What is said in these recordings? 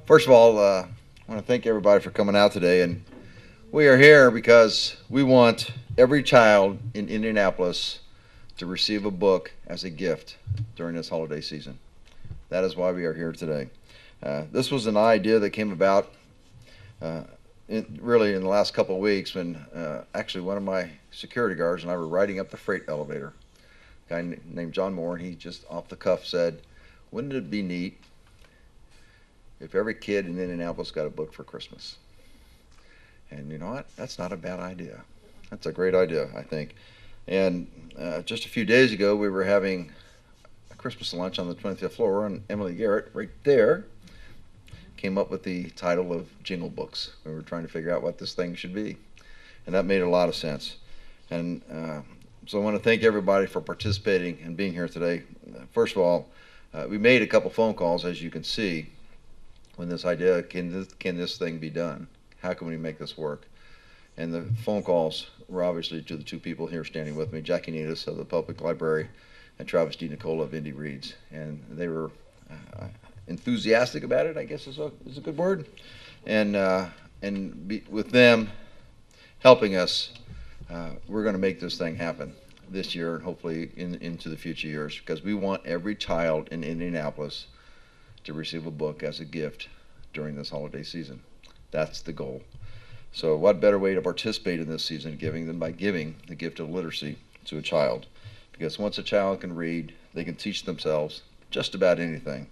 First of all, I want to thank everybody for coming out today. And we are here because we want every child in Indianapolis to receive a book as a gift during this holiday season. That is why we are here today. This was an idea that came about really in the last couple of weeks when actually one of my security guards and I were riding up the freight elevator. A guy named John Moore, and he just off the cuff said, "Wouldn't it be neat if every kid in Indianapolis got a book for Christmas?" And you know what? That's not a bad idea. That's a great idea, I think. And just a few days ago, we were having a Christmas lunch on the 25th floor, and Emily Garrett, right there, came up with the title of Jingle Books. We were trying to figure out what this thing should be, and that made a lot of sense. And so I want to thank everybody for participating and being here today. First of all, we made a couple phone calls, as you can see, when this idea, can this thing be done? How can we make this work? And the phone calls were obviously to the two people here standing with me, Jackie Needus of the Public Library and Travis D. Nicola of Indy Reads. And they were enthusiastic about it, I guess is a good word. And with them helping us, we're going to make this thing happen this year and hopefully into the future years, because we want every child in Indianapolis to receive a book as a gift during this holiday season. That's the goal. So what better way to participate in this season of giving than by giving the gift of literacy to a child? Because once a child can read, they can teach themselves just about anything.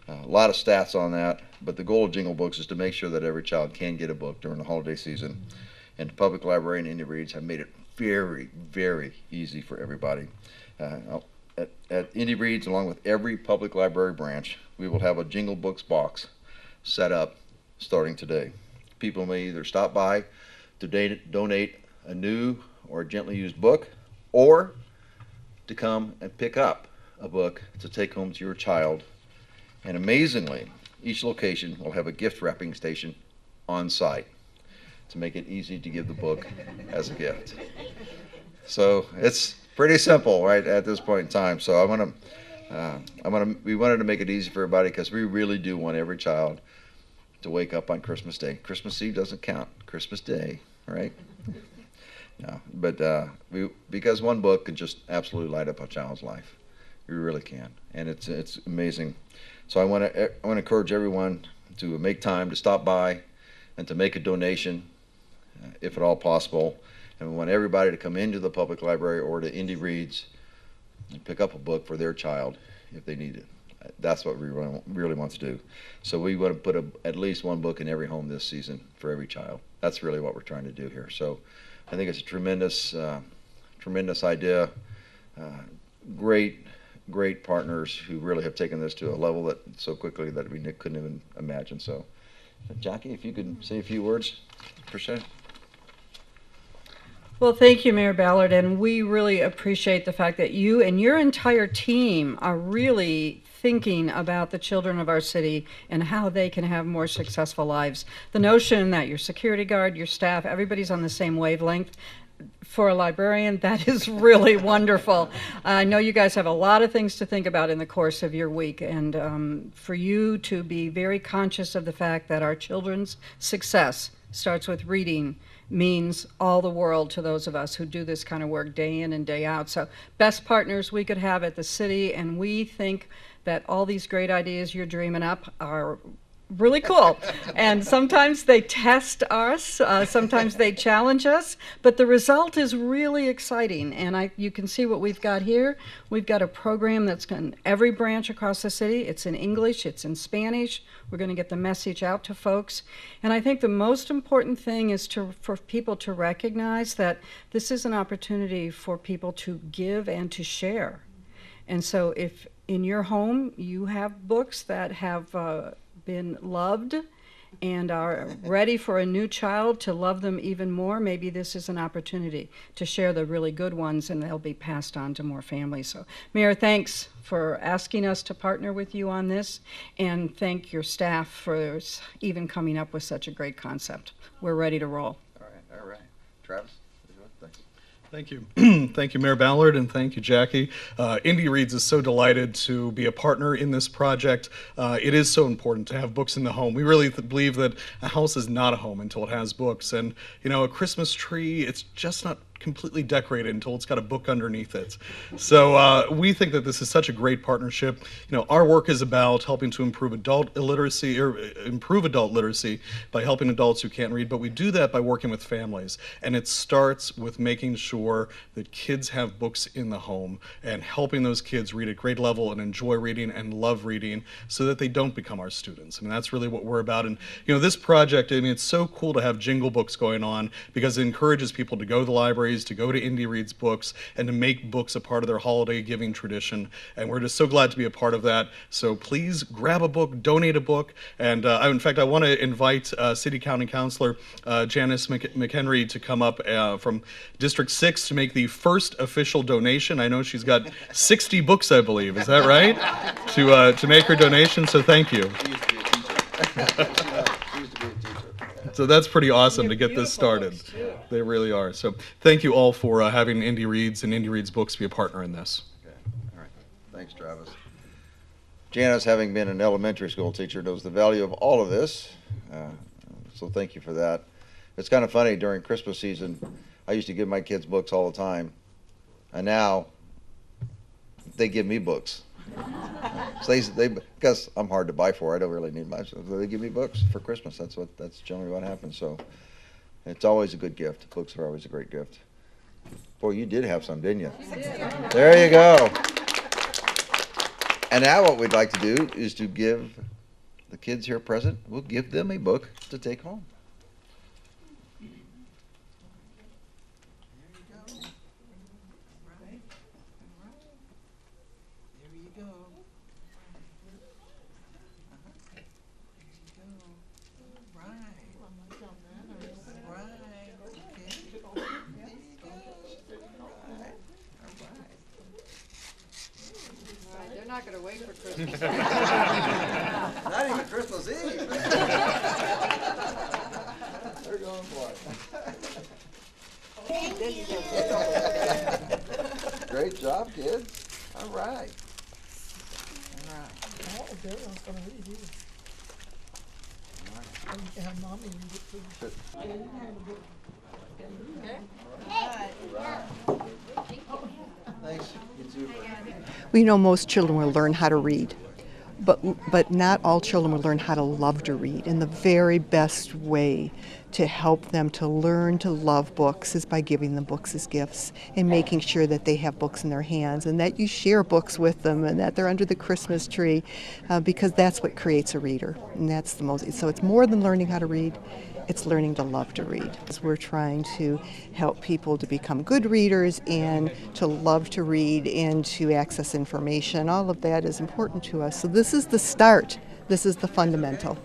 A lot of stats on that, but the goal of Jingle Books is to make sure that every child can get a book during the holiday season. And the Public Library and Indy Reads have made it very, very easy for everybody. At Indy Reads, along with every public library branch, we will have a Jingle Books box set up starting today. People may either stop by to donate a new or a gently used book, or to come and pick up a book to take home to your child. And amazingly, each location will have a gift wrapping station on site to make it easy to give the book as a gift. So it's pretty simple, right, at this point in time. So we wanted to make it easy for everybody, because we really do want every child to wake up on Christmas Day. Christmas Eve doesn't count. Christmas Day, right? No, but because one book can just absolutely light up a child's life. You really can, and it's amazing. So I want to encourage everyone to make time to stop by and to make a donation, if at all possible. And we want everybody to come into the public library or to Indy Reads and pick up a book for their child if they need it. That's what we really want to do. So we want to put at least one book in every home this season for every child. That's really what we're trying to do here. So I think it's a tremendous idea. Great partners who really have taken this to a level that so quickly that we couldn't even imagine. So, Jackie, if you could say a few words, appreciate it. Well, thank you, Mayor Ballard, and we really appreciate the fact that you and your entire team are really thinking about the children of our city and how they can have more successful lives. The notion that your security guard, your staff, everybody's on the same wavelength, for a librarian, that is really wonderful. I know you guys have a lot of things to think about in the course of your week, and for you to be very conscious of the fact that our children's success starts with reading means all the world to those of us who do this kind of work day in and day out. So best partners we could have at the city, and we think that all these great ideas you're dreaming up are really cool. And sometimes they test us, sometimes they challenge us, but the result is really exciting. And you can see what we've got here. We've got a program that's in every branch across the city. It's in English, it's in Spanish. We're going to get the message out to folks. And I think the most important thing is for people to recognize that this is an opportunity for people to give and to share. And so if in your home you have books that have been loved and are ready for a new child to love them even more, maybe this is an opportunity to share the really good ones, and they'll be passed on to more families. So, Mayor, thanks for asking us to partner with you on this, and thank your staff for even coming up with such a great concept. We're ready to roll. All right. Travis? Thanks. Thank you. Thank you, Mayor Ballard, and thank you, Jackie. Indy Reads is so delighted to be a partner in this project. It is so important to have books in the home. We really believe that a house is not a home until it has books. And, you know, a Christmas tree, it's just not completely decorated until it's got a book underneath it. So we think that this is such a great partnership. You know, our work is about helping to improve adult literacy by helping adults who can't read, but we do that by working with families. And it starts with making sure that kids have books in the home and helping those kids read at grade level and enjoy reading and love reading so that they don't become our students. I mean, that's really what we're about. And, you know, this project, I mean, it's so cool to have Jingle Books going on because it encourages people to go to the library, to go to Indy Reads Books, and to make books a part of their holiday giving tradition. And we're just so glad to be a part of that. So please grab a book, donate a book. And in fact, I want to invite City County Councilor Janice McHenry to come up from District 6 to make the first official donation. I know she's got 60 books, I believe. Is that right? To make her donation. So thank you. So that's pretty awesome to get this started. They really are. So thank you all for having Indy Reads and Indy Reads Books be a partner in this. Okay. All right. Thanks, Travis. Janice, having been an elementary school teacher, knows the value of all of this. So thank you for that. It's kind of funny, during Christmas season, I used to give my kids books all the time. And now they give me books. So because I'm hard to buy for, I don't really need much. So they give me books for Christmas. That's generally what happens. So it's always a good gift. Books are always a great gift. Boy, you did have some, didn't you? There you go. And now what we'd like to do is to give the kids here present, we'll give them a book to take home. They're not going to wait for Christmas. Not even Christmas Eve. They're going for it. Great job, kids. All right. All right. Oh, Daryl's gonna read you. And you can have mommy read it too. Thanks. You too. We know most children will learn how to read, but not all children will learn how to love to read. And the very best way to help them to learn to love books is by giving them books as gifts and making sure that they have books in their hands and that you share books with them and that they're under the Christmas tree, because that's what creates a reader. And that's the most. So it's more than learning how to read. It's learning to love to read. We're trying to help people to become good readers and to love to read and to access information. All of that is important to us. So this is the start. This is the fundamental.